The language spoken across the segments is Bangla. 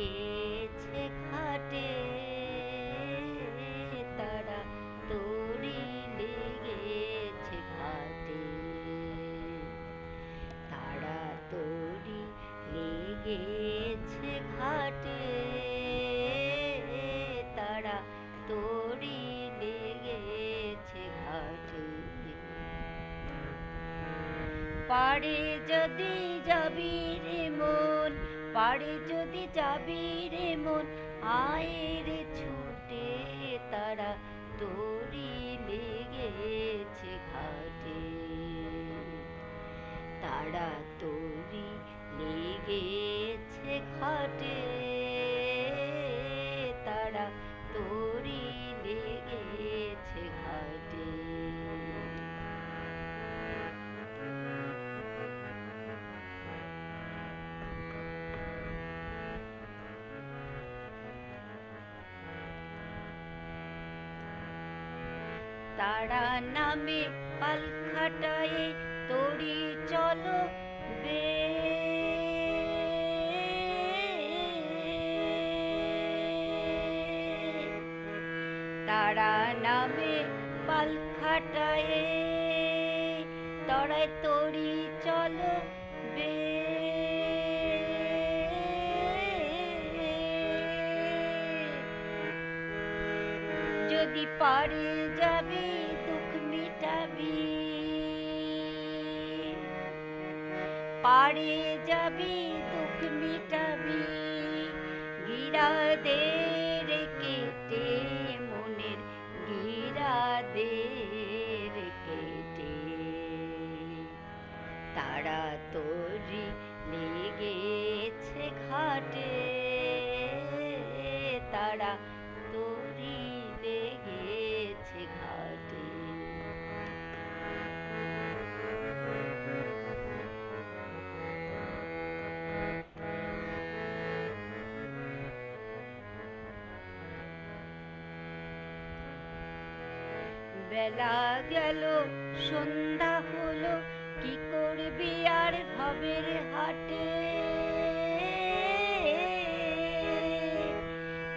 লেগেছে ঘাটে, তারা তরি লেগেছে ঘাটে, তারা তরি লেগেছে ঘাটে, তারা তরি লেগেছে ঘাটে। পাড়ে যদি যাবি রে মন, পাড়ে যদি যাবি রে মন, আয় রে ছুটে, তারা তরি লেগেছে ঘাটে, তারা তরি লেগেছে ঘাটে, তারা তরি লেগেছে ঘাটে। তারা নামে পাল খাটায়ে তরি চলো বে, তারা নামে পাল খাটায়ে তরায় তরি চলো বে, যদি পারে যাবি দুঃখ মিটাবি, পারে যাবি দুঃখ মিটাবি, গিরাদের কেটে মনের গিরাদের কেটে, তারা তরি লেগেছে ঘাটে, তারা তরি লেগেছে ঘাটে। বেলা গেল সন্ধ্যা হলো, কি করবি আর ভবের হাটে,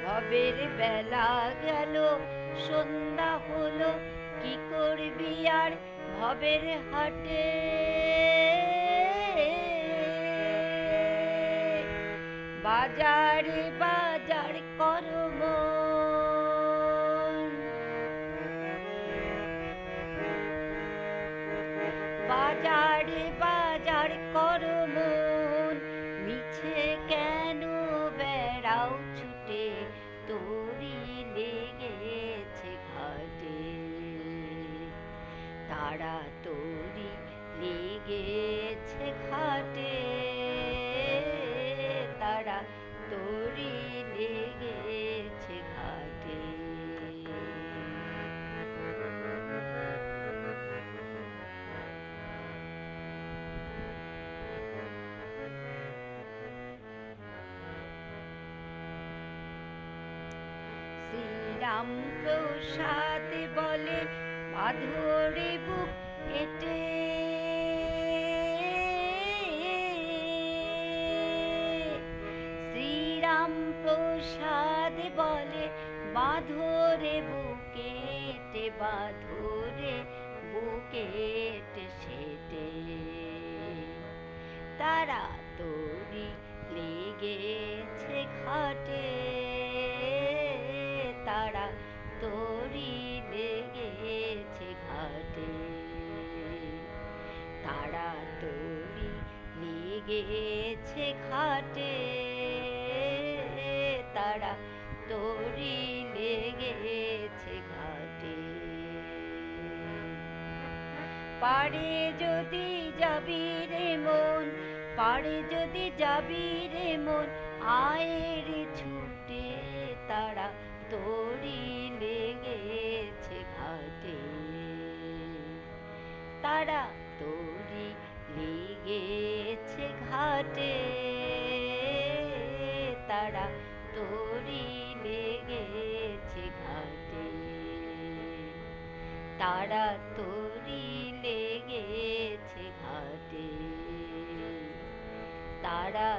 ভবের বেলা গেল সন্ধ্যা হলো, কি করবি আর ভবের হাটে, বাজারে বাজার করো মন, বাজারে বাজার করো মন, মিছে কেন বেড়াও ছুটে, তরি লেগেছে ঘাটে, তারা তরি লেগেছে ঘাটে, তারা তরি লেগেছে ঘাটে। শ্রীরাম প্রসাদ বলে বাঁধরে বুক কেটে, শ্রীরাম প্রসাদ বলে বাঁধরে বুকেটে, বাঁধরে বুকেটে সেটে, তারা তরি লেগেছে ঘাটে, তারা তরি লেগেছে ঘাটে, তারা তরি লেগেছে ঘাটে, তারা তরি লেগেছে ঘাটে। পাড়ে যদি যাবি রে মন, পাড়ে যদি যাবি রে মন, আয় রে ছুটে, তারা তরি লেগেছে ঘাটে, তারা তরি লেগেছে ঘাটে, তারা তরি লেগেছে ঘাটে, তারা তরি লেগেছে ঘাটে, তারা